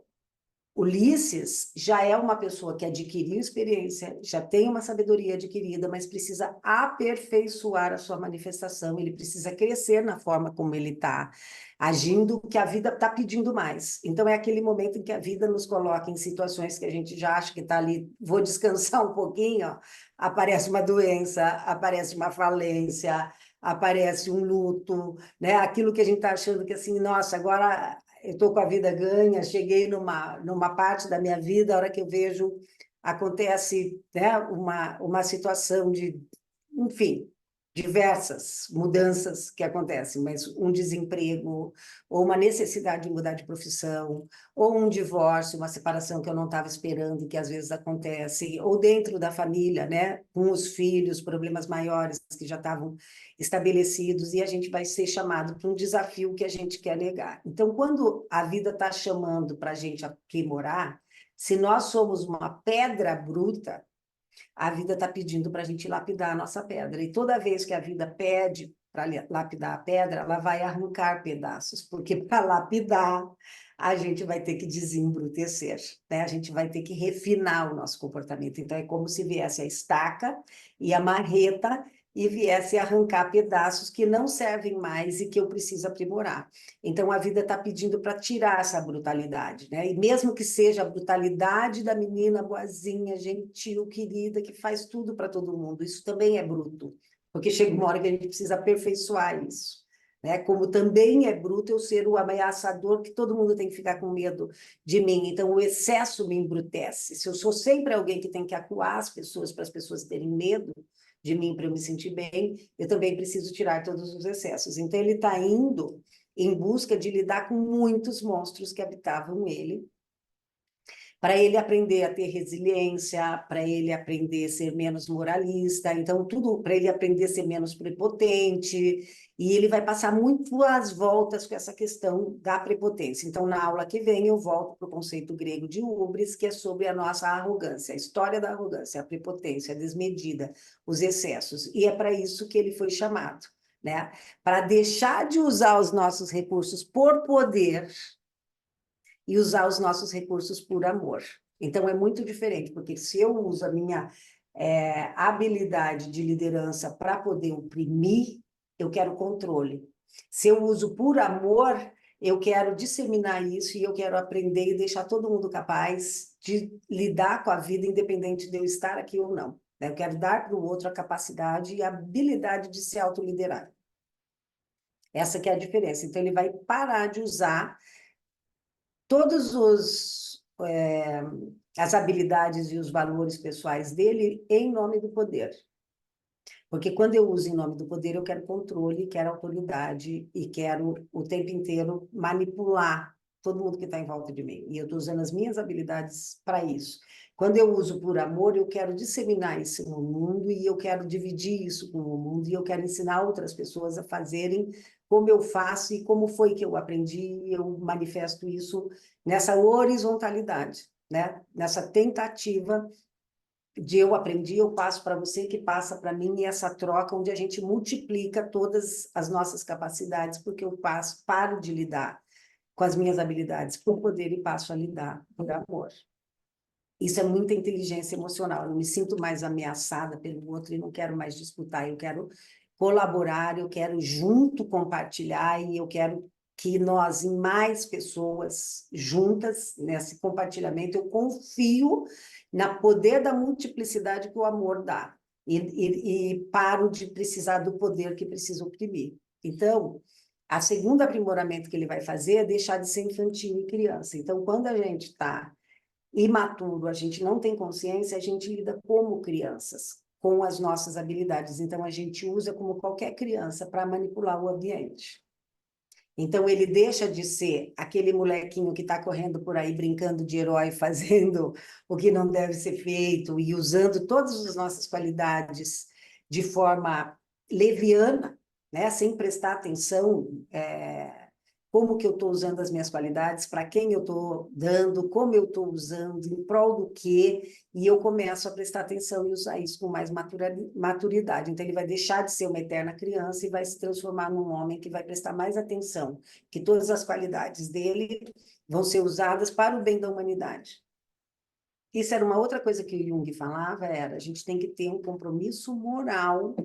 Ulisses já é uma pessoa que adquiriu experiência, já tem uma sabedoria adquirida, mas precisa aperfeiçoar a sua manifestação, ele precisa crescer na forma como ele está agindo, que a vida está pedindo mais. Então, é aquele momento em que a vida nos coloca em situações que a gente já acha que está ali, vou descansar um pouquinho, ó, aparece uma doença, aparece uma falência, aparece um luto, né? Aquilo que a gente está achando que assim, nossa, agora eu estou com a vida ganha, cheguei numa parte da minha vida, a hora que eu vejo, acontece, né, uma situação de, enfim, diversas mudanças que acontecem, mas um desemprego, ou uma necessidade de mudar de profissão, ou um divórcio, uma separação que eu não estava esperando, que às vezes acontece, ou dentro da família, né, com os filhos, problemas maiores que já estavam estabelecidos, e a gente vai ser chamado para um desafio que a gente quer negar. Então, quando a vida está chamando para a gente aprimorar, se nós somos uma pedra bruta, a vida está pedindo para a gente lapidar a nossa pedra. E toda vez que a vida pede para lapidar a pedra, ela vai arrancar pedaços, porque para lapidar a gente vai ter que desembrutecer, né? A gente vai ter que refinar o nosso comportamento. Então, é como se viesse a estaca e a marreta e viesse arrancar pedaços que não servem mais e que eu preciso aprimorar. Então, a vida está pedindo para tirar essa brutalidade, né? E mesmo que seja a brutalidade da menina boazinha, gentil, querida, que faz tudo para todo mundo, isso também é bruto, porque chega uma hora que a gente precisa aperfeiçoar isso, né? Como também é bruto eu ser o ameaçador, que todo mundo tem que ficar com medo de mim. Então, o excesso me embrutece. Se eu sou sempre alguém que tem que acuar as pessoas para as pessoas terem medo de mim para eu me sentir bem, eu também preciso tirar todos os excessos. Então, ele está indo em busca de lidar com muitos monstros que habitavam ele, para ele aprender a ter resiliência, para ele aprender a ser menos moralista, então tudo para ele aprender a ser menos prepotente, e ele vai passar muitas voltas com essa questão da prepotência. Então, na aula que vem, eu volto para o conceito grego de hubris, que é sobre a nossa arrogância, a história da arrogância, a prepotência, a desmedida, os excessos, e é para isso que ele foi chamado, né? Para deixar de usar os nossos recursos por poder e usar os nossos recursos por amor. Então, é muito diferente, porque se eu uso a minha habilidade de liderança para poder oprimir, eu quero controle. Se eu uso por amor, eu quero disseminar isso e eu quero aprender e deixar todo mundo capaz de lidar com a vida, independente de eu estar aqui ou não. Eu quero dar para o outro a capacidade e a habilidade de se autoliderar. Essa que é a diferença. Então, ele vai parar de usar todos as habilidades e os valores pessoais dele em nome do poder. Porque quando eu uso em nome do poder, eu quero controle, quero autoridade e quero o tempo inteiro manipular todo mundo que está em volta de mim. E eu estou usando as minhas habilidades para isso. Quando eu uso por amor, eu quero disseminar isso no mundo e eu quero dividir isso com o mundo e eu quero ensinar outras pessoas a fazerem como eu faço e como foi que eu aprendi e eu manifesto isso nessa horizontalidade, né? Nessa tentativa de eu aprendi, eu passo para você, que passa para mim, e essa troca onde a gente multiplica todas as nossas capacidades, porque eu paro de lidar com as minhas habilidades por poder e passo a lidar por amor. Isso é muita inteligência emocional. Eu não me sinto mais ameaçada pelo outro e não quero mais disputar. Eu quero colaborar, eu quero junto compartilhar e eu quero que nós, em mais pessoas juntas, nesse compartilhamento, eu confio no poder da multiplicidade que o amor dá. E paro de precisar do poder que preciso oprimir. Então, a segundo aprimoramento que ele vai fazer é deixar de ser infantil e criança. Então, quando a gente está imaturo, a gente não tem consciência, a gente lida como crianças, com as nossas habilidades. Então, a gente usa como qualquer criança para manipular o ambiente. Então, ele deixa de ser aquele molequinho que está correndo por aí, brincando de herói, fazendo o que não deve ser feito e usando todas as nossas qualidades de forma leviana, né? Sem prestar atenção como que eu estou usando as minhas qualidades, para quem eu estou dando, como eu estou usando, em prol do quê, e eu começo a prestar atenção e usar isso com mais maturidade. Então, ele vai deixar de ser uma eterna criança e vai se transformar num homem que vai prestar mais atenção, que todas as qualidades dele vão ser usadas para o bem da humanidade. Isso era uma outra coisa que o Jung falava, era a gente tem que ter um compromisso moral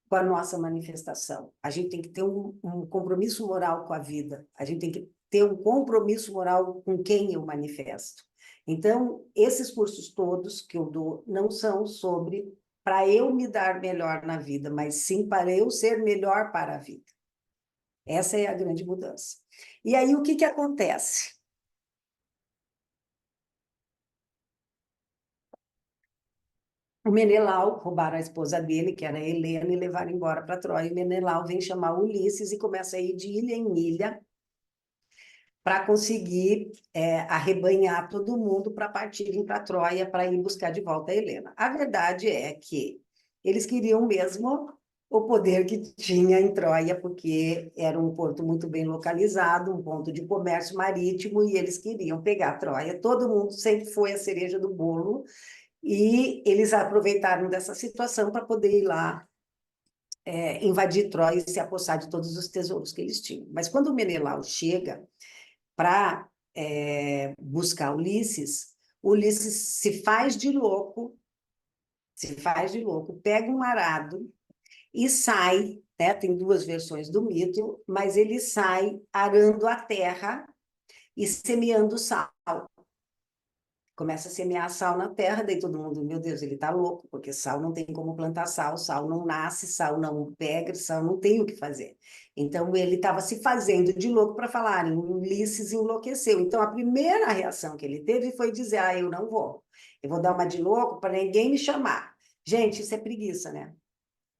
com a nossa manifestação. A gente tem que ter um compromisso moral com a vida. A gente tem que ter um compromisso moral com quem eu manifesto. Então, esses cursos todos que eu dou não são sobre para eu me dar melhor na vida, mas sim para eu ser melhor para a vida. Essa é a grande mudança. E aí, o que que acontece? O Menelau, roubaram a esposa dele, que era Helena, e levaram embora para Troia. E Menelau vem chamar Ulisses e começa a ir de ilha em ilha para conseguir arrebanhar todo mundo para partirem para Troia para ir buscar de volta a Helena. A verdade é que eles queriam mesmo o poder que tinha em Troia, porque era um porto muito bem localizado, um ponto de comércio marítimo, e eles queriam pegar Troia. Todo mundo sempre foi a cereja do bolo, e eles aproveitaram dessa situação para poder ir lá invadir Troia e se apossar de todos os tesouros que eles tinham. Mas quando o Menelau chega para buscar Ulisses, Ulisses se faz de louco, pega um arado e sai, né? Tem duas versões do mito, mas ele sai arando a terra e semeando sal. Começa a semear sal na terra, daí todo mundo, meu Deus, ele está louco, porque sal não tem como plantar sal, sal não nasce, sal não pega, sal não tem o que fazer. Então, ele estava se fazendo de louco para falarem, Ulisses enlouqueceu. Então, a primeira reação que ele teve foi dizer, eu não vou. Eu vou dar uma de louco para ninguém me chamar. Gente, isso é preguiça, né?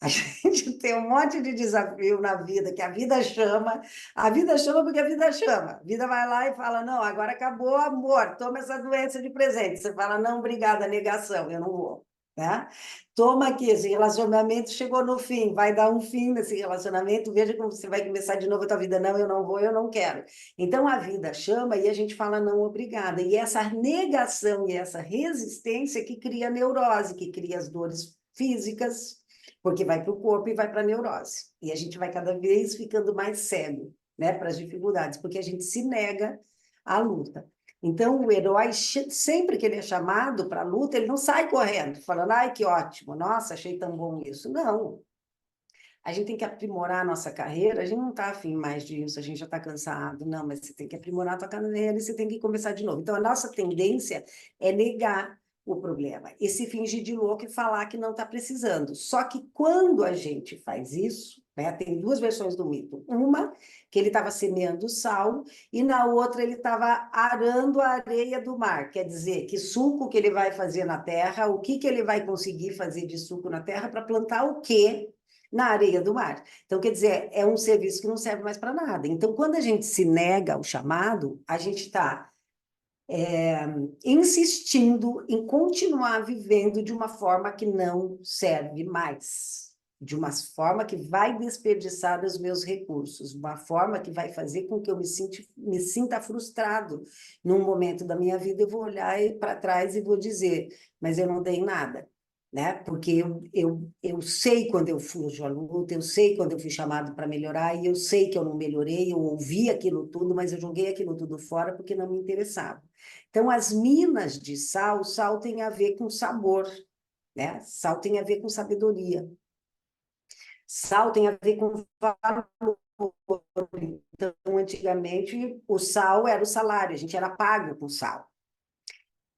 A gente tem um monte de desafio na vida, que a vida chama porque a vida chama. A vida vai lá e fala, não, agora acabou, amor, toma essa doença de presente. Você fala, não, obrigada, negação, eu não vou. Né? Toma aqui, esse relacionamento chegou no fim, vai dar um fim nesse relacionamento, veja como você vai começar de novo a tua vida. Não, eu não vou, eu não quero. Então, a vida chama e a gente fala, não, obrigada. E essa negação e essa resistência que cria a neurose, que cria as dores físicas, porque vai para o corpo e vai para a neurose. E a gente vai cada vez ficando mais cego, né, para as dificuldades, porque a gente se nega à luta. Então, o herói, sempre que ele é chamado para a luta, ele não sai correndo, falando, ai, que ótimo, nossa, achei tão bom isso. Não. A gente tem que aprimorar a nossa carreira, a gente não está afim mais disso, a gente já está cansado. Não, mas você tem que aprimorar a tua carreira e você tem que começar de novo. Então, a nossa tendência é negar o problema, e se fingir de louco e falar que não está precisando. Só que quando a gente faz isso, né, tem duas versões do mito. Uma, que ele estava semeando sal, e na outra ele estava arando a areia do mar. Quer dizer, que suco que ele vai fazer na terra, o que ele vai conseguir fazer de suco na terra para plantar o quê na areia do mar. Então, quer dizer, é um serviço que não serve mais para nada. Então, quando a gente se nega ao chamado, a gente está insistindo em continuar vivendo de uma forma que não serve mais, de uma forma que vai desperdiçar os meus recursos, uma forma que vai fazer com que eu me sinta frustrado. Num momento da minha vida, eu vou olhar para trás e vou dizer, mas eu não dei nada. Né? Porque eu sei quando eu fujo à luta, eu sei quando eu fui chamado para melhorar, e eu sei que eu não melhorei, eu ouvi aquilo tudo, mas eu joguei aquilo tudo fora porque não me interessava. Então, as minas de sal, sal tem a ver com sabor, né? Sal tem a ver com sabedoria. Sal tem a ver com valor. Então, antigamente, o sal era o salário, a gente era pago com sal.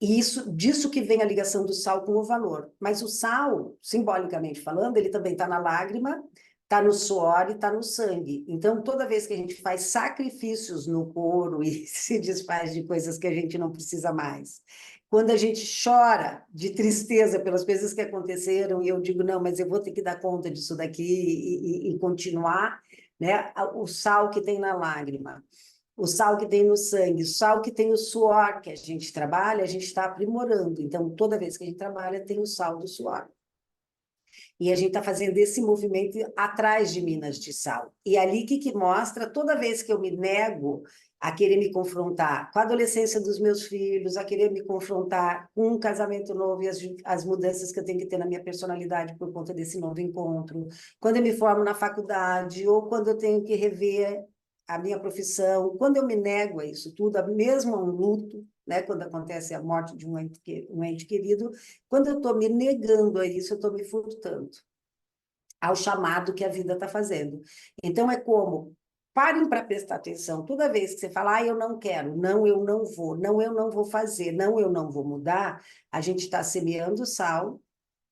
E disso que vem a ligação do sal com o valor. Mas o sal, simbolicamente falando, ele também está na lágrima, está no suor e está no sangue. Então, toda vez que a gente faz sacrifícios no couro e se desfaz de coisas que a gente não precisa mais, quando a gente chora de tristeza pelas coisas que aconteceram, e eu digo, não, mas eu vou ter que dar conta disso daqui e continuar, né? O sal que tem na lágrima, o sal que tem no sangue, o sal que tem o suor que a gente trabalha, a gente está aprimorando. Então, toda vez que a gente trabalha, tem o sal do suor. E a gente está fazendo esse movimento atrás de Minas de Sal. E ali que mostra, toda vez que eu me nego a querer me confrontar com a adolescência dos meus filhos, a querer me confrontar com um casamento novo e as mudanças que eu tenho que ter na minha personalidade por conta desse novo encontro, quando eu me formo na faculdade, ou quando eu tenho que rever a minha profissão, quando eu me nego a isso tudo, mesmo a um luto, né, quando acontece a morte de um ente querido, quando eu estou me negando a isso, eu estou me furtando ao chamado que a vida está fazendo. Então, é como, parem para prestar atenção, toda vez que você fala, eu não quero, não, eu não vou, não, eu não vou fazer, não, eu não vou mudar, a gente está semeando sal,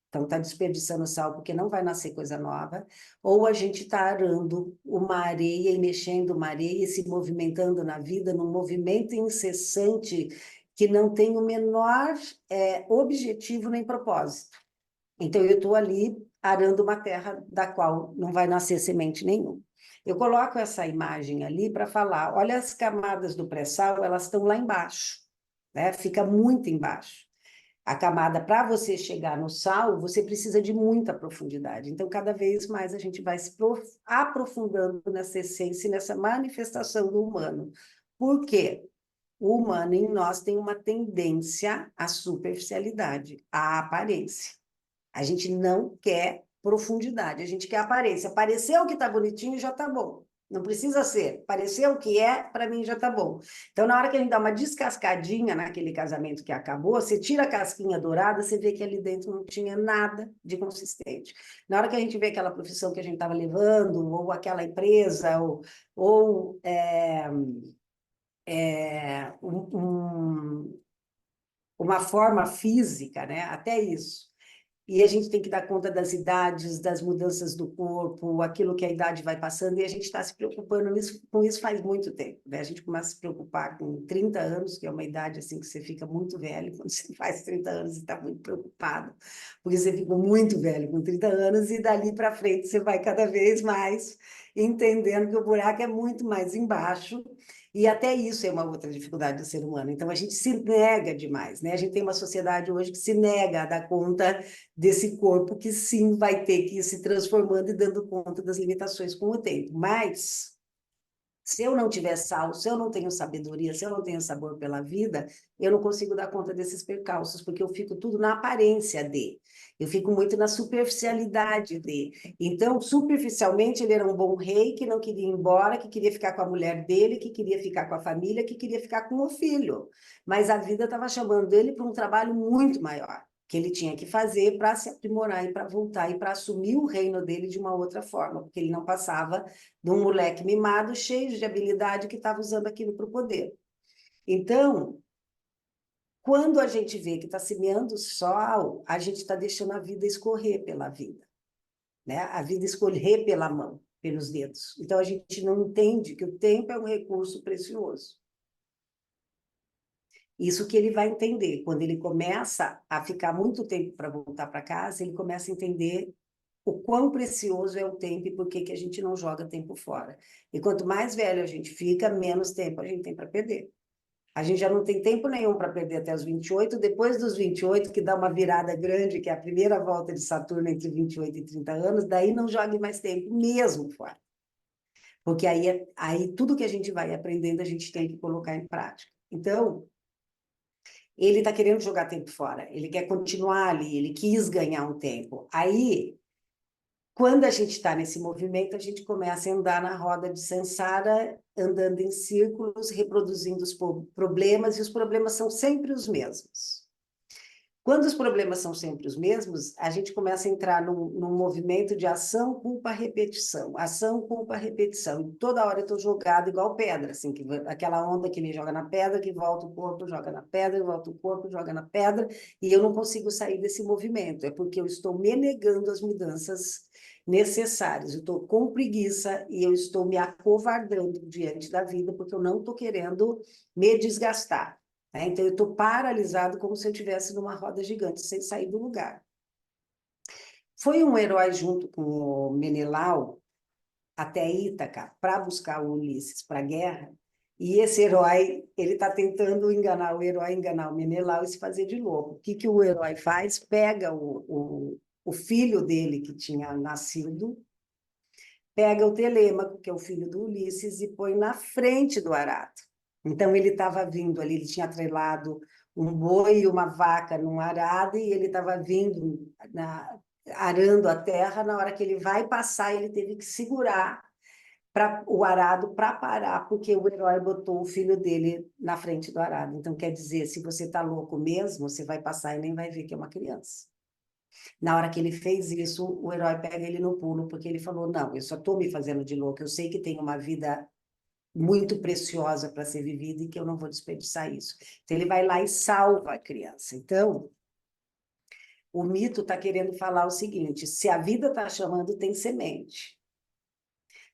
então está desperdiçando sal porque não vai nascer coisa nova, ou a gente está arando uma areia e mexendo uma areia e se movimentando na vida, num movimento incessante que não tem o menor objetivo nem propósito. Então, eu estou ali arando uma terra da qual não vai nascer semente nenhuma. Eu coloco essa imagem ali para falar, olha as camadas do pré-sal, elas estão lá embaixo, né? Fica muito embaixo. A camada, para você chegar no sal, você precisa de muita profundidade. Então, cada vez mais a gente vai se aprofundando nessa essência e nessa manifestação do humano. Por quê? O humano em nós tem uma tendência à superficialidade, à aparência. A gente não quer profundidade, a gente quer aparência. Pareceu que está bonitinho, já está bom. Não precisa ser. Pareceu que para mim já está bom. Então, na hora que a gente dá uma descascadinha naquele casamento que acabou, você tira a casquinha dourada, você vê que ali dentro não tinha nada de consistente. Na hora que a gente vê aquela profissão que a gente estava levando, ou aquela empresa, ou uma forma física, né? Até isso. E a gente tem que dar conta das idades, das mudanças do corpo, aquilo que a idade vai passando, e a gente está se preocupando com isso faz muito tempo, né? A gente começa a se preocupar com 30 anos, que é uma idade assim que você fica muito velho, quando você faz 30 anos e está muito preocupado, porque você fica muito velho com 30 anos, e dali para frente você vai cada vez mais entendendo que o buraco é muito mais embaixo, e até isso é uma outra dificuldade do ser humano. Então, a gente se nega demais, né? A gente tem uma sociedade hoje que se nega a dar conta desse corpo que sim vai ter que ir se transformando e dando conta das limitações com o tempo. Mas se eu não tiver sal, se eu não tenho sabedoria, se eu não tenho sabor pela vida, eu não consigo dar conta desses percalços, porque eu fico tudo na aparência de. Eu fico muito na superficialidade de. Então, superficialmente, ele era um bom rei que não queria ir embora, que queria ficar com a mulher dele, que queria ficar com a família, que queria ficar com o filho. Mas a vida estava chamando ele para um trabalho muito maior que ele tinha que fazer para se aprimorar e para voltar e para assumir o reino dele de uma outra forma, porque ele não passava de um moleque mimado, cheio de habilidade, que estava usando aquilo para o poder. Então, quando a gente vê que está semeando o sol, a gente está deixando a vida escorrer pela vida, né? A vida escorrer pela mão, pelos dedos. Então, a gente não entende que o tempo é um recurso precioso. Isso que ele vai entender. Quando ele começa a ficar muito tempo para voltar para casa, ele começa a entender o quão precioso é o tempo e por que que a gente não joga tempo fora. E quanto mais velho a gente fica, menos tempo a gente tem para perder. A gente já não tem tempo nenhum para perder até os 28, depois dos 28, que dá uma virada grande, que é a primeira volta de Saturno entre 28 e 30 anos, daí não jogue mais tempo mesmo fora. Porque aí tudo que a gente vai aprendendo, a gente tem que colocar em prática. Então, ele está querendo jogar tempo fora, ele quer continuar ali, ele quis ganhar um tempo. Aí, quando a gente está nesse movimento, a gente começa a andar na roda de Sansara, andando em círculos, reproduzindo os problemas, e os problemas são sempre os mesmos. Quando os problemas são sempre os mesmos, a gente começa a entrar num movimento de ação, culpa, repetição. Ação, culpa, repetição. E toda hora eu estou jogado igual pedra, assim, aquela onda que ele joga na pedra, que volta o corpo, joga na pedra, volta o corpo, joga na pedra, e eu não consigo sair desse movimento. É porque eu estou me negando as mudanças necessárias. Eu estou com preguiça e eu estou me acovardando diante da vida, porque eu não estou querendo me desgastar. Então, eu estou paralisado como se eu estivesse numa roda gigante, sem sair do lugar. Foi um herói junto com o Menelau até Ítaca para buscar o Ulisses para a guerra, e esse herói, ele está tentando enganar o herói, enganar o Menelau e se fazer de louco. O que o herói faz? Pega o filho dele que tinha nascido, pega o Telêmaco, que é o filho do Ulisses, e põe na frente do arado. Então, ele estava vindo ali, ele tinha atrelado um boi e uma vaca num arado, e ele estava vindo, arando a terra. Na hora que ele vai passar, ele teve que segurar o arado para parar, porque o herói botou o filho dele na frente do arado. Então, quer dizer, se você está louco mesmo, você vai passar e nem vai ver que é uma criança. Na hora que ele fez isso, o herói pega ele no pulo, porque ele falou: não, eu só estou me fazendo de louco, eu sei que tem uma vida muito preciosa para ser vivida e que eu não vou desperdiçar isso. Então, ele vai lá e salva a criança. Então, o mito está querendo falar o seguinte: se a vida está chamando, tem semente.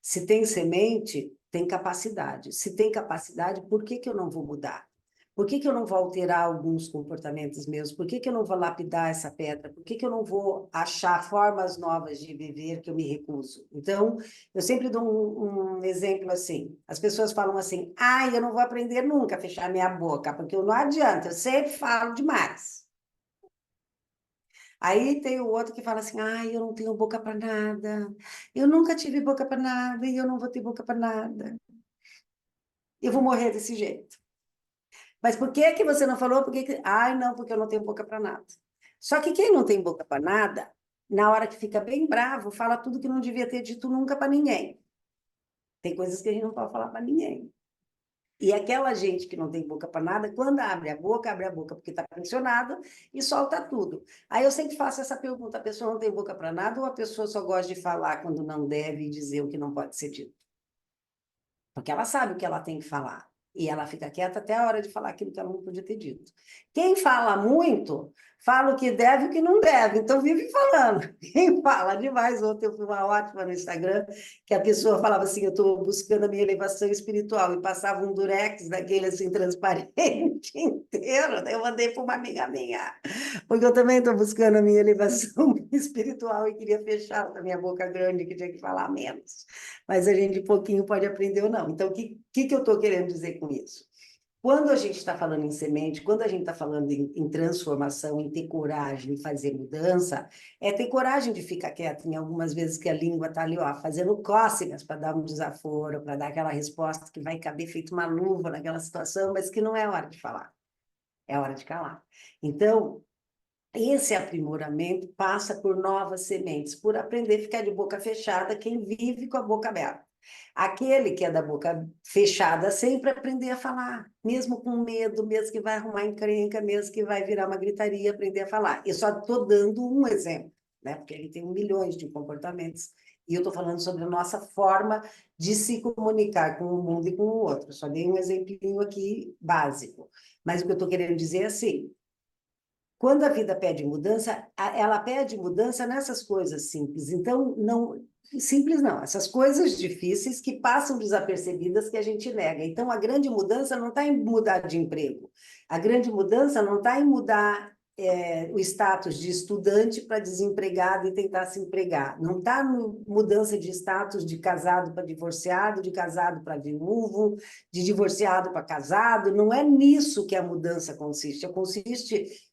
Se tem semente, tem capacidade. Se tem capacidade, por que que eu não vou mudar? Por que que eu não vou alterar alguns comportamentos meus? Por que que eu não vou lapidar essa pedra? Por que que eu não vou achar formas novas de viver que eu me recuso? Então, eu sempre dou um exemplo assim. As pessoas falam assim: ah, eu não vou aprender nunca a fechar minha boca, porque eu não adianta, eu sempre falo demais. Aí tem o outro que fala assim: ai, eu não tenho boca para nada, eu nunca tive boca para nada e eu não vou ter boca para nada. Eu vou morrer desse jeito. Mas por que que você não falou? Ai, não, porque eu não tenho boca para nada. Só que quem não tem boca para nada, na hora que fica bem bravo, fala tudo que não devia ter dito nunca para ninguém. Tem coisas que a gente não pode falar para ninguém. E aquela gente que não tem boca para nada, quando abre a boca porque está pressionada e solta tudo. Aí eu sempre faço essa pergunta: a pessoa não tem boca para nada ou a pessoa só gosta de falar quando não deve e dizer o que não pode ser dito? Porque ela sabe o que ela tem que falar. E ela fica quieta até a hora de falar aquilo que ela não podia ter dito. Quem fala muito, fala o que deve e o que não deve. Então, vive falando. Quem fala demais, ontem eu fui uma ótima no Instagram, que a pessoa falava assim: eu estou buscando a minha elevação espiritual, e passava um durex daquele assim, transparente inteiro. Daí eu mandei para uma amiga minha, porque eu também estou buscando a minha elevação espiritual e queria fechar a minha boca grande, que tinha que falar menos. Mas a gente pouquinho pode aprender ou não. Então, o que eu estou querendo dizer com isso? Quando a gente está falando em semente, quando a gente está falando em transformação, em ter coragem, em fazer mudança, é ter coragem de ficar quieto em algumas vezes que a língua está ali, ó, fazendo cócegas para dar um desaforo, para dar aquela resposta que vai caber feito uma luva naquela situação, mas que não é hora de falar, é hora de calar. Então, esse aprimoramento passa por novas sementes, por aprender a ficar de boca fechada quem vive com a boca aberta. Aquele que é da boca fechada sempre aprender a falar, mesmo com medo, mesmo que vai arrumar encrenca, mesmo que vai virar uma gritaria, aprender a falar. Eu só estou dando um exemplo, né? Porque ele tem milhões de comportamentos. E eu estou falando sobre a nossa forma de se comunicar com o mundo e com o outro. Só dei um exemplinho aqui básico. Mas o que eu estou querendo dizer é assim: quando a vida pede mudança, ela pede mudança nessas coisas simples. Então, não simples não, essas coisas difíceis que passam desapercebidas que a gente nega. Então, a grande mudança não está em mudar de emprego. A grande mudança não está em mudar o status de estudante para desempregado e tentar se empregar. Não está no mudança de status de casado para divorciado, de casado para viúvo, de divorciado para casado. Não é nisso que a mudança consiste.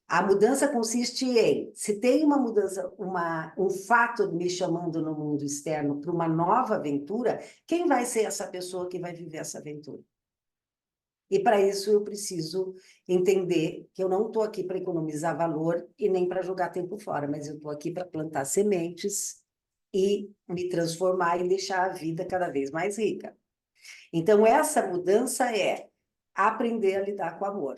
A mudança consiste em, se tem uma mudança, um fato me chamando no mundo externo para uma nova aventura, quem vai ser essa pessoa que vai viver essa aventura? E para isso eu preciso entender que eu não estou aqui para economizar valor e nem para jogar tempo fora, mas eu estou aqui para plantar sementes e me transformar e deixar a vida cada vez mais rica. Então, essa mudança é aprender a lidar com o amor,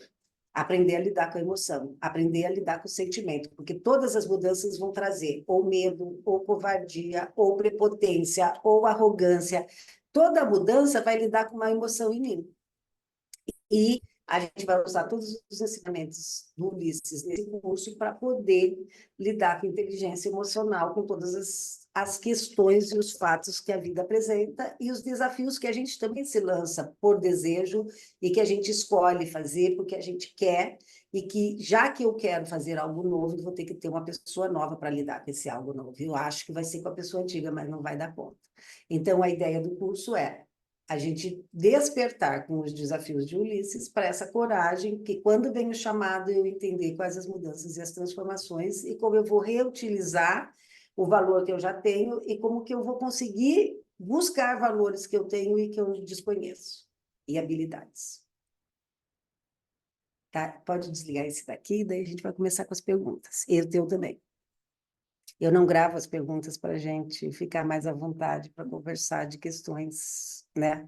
aprender a lidar com a emoção, aprender a lidar com o sentimento, porque todas as mudanças vão trazer ou medo, ou covardia, ou prepotência, ou arrogância. Toda mudança vai lidar com uma emoção em mim. E a gente vai usar todos os ensinamentos do Ulisses nesse curso para poder lidar com inteligência emocional, com todas as questões e os fatos que a vida apresenta e os desafios que a gente também se lança por desejo e que a gente escolhe fazer porque a gente quer, e que, já que eu quero fazer algo novo, eu vou ter que ter uma pessoa nova para lidar com esse algo novo. Eu acho que vai ser com a pessoa antiga, mas não vai dar conta. Então, a ideia do curso é a gente despertar com os desafios de Ulisses para essa coragem, que quando vem o chamado eu entender quais as mudanças e as transformações e como eu vou reutilizar o valor que eu já tenho e como que eu vou conseguir buscar valores que eu tenho e que eu desconheço, e habilidades. Tá? Pode desligar esse daqui, daí a gente vai começar com as perguntas. E o teu também. Eu não gravo as perguntas para a gente ficar mais à vontade para conversar de questões, né?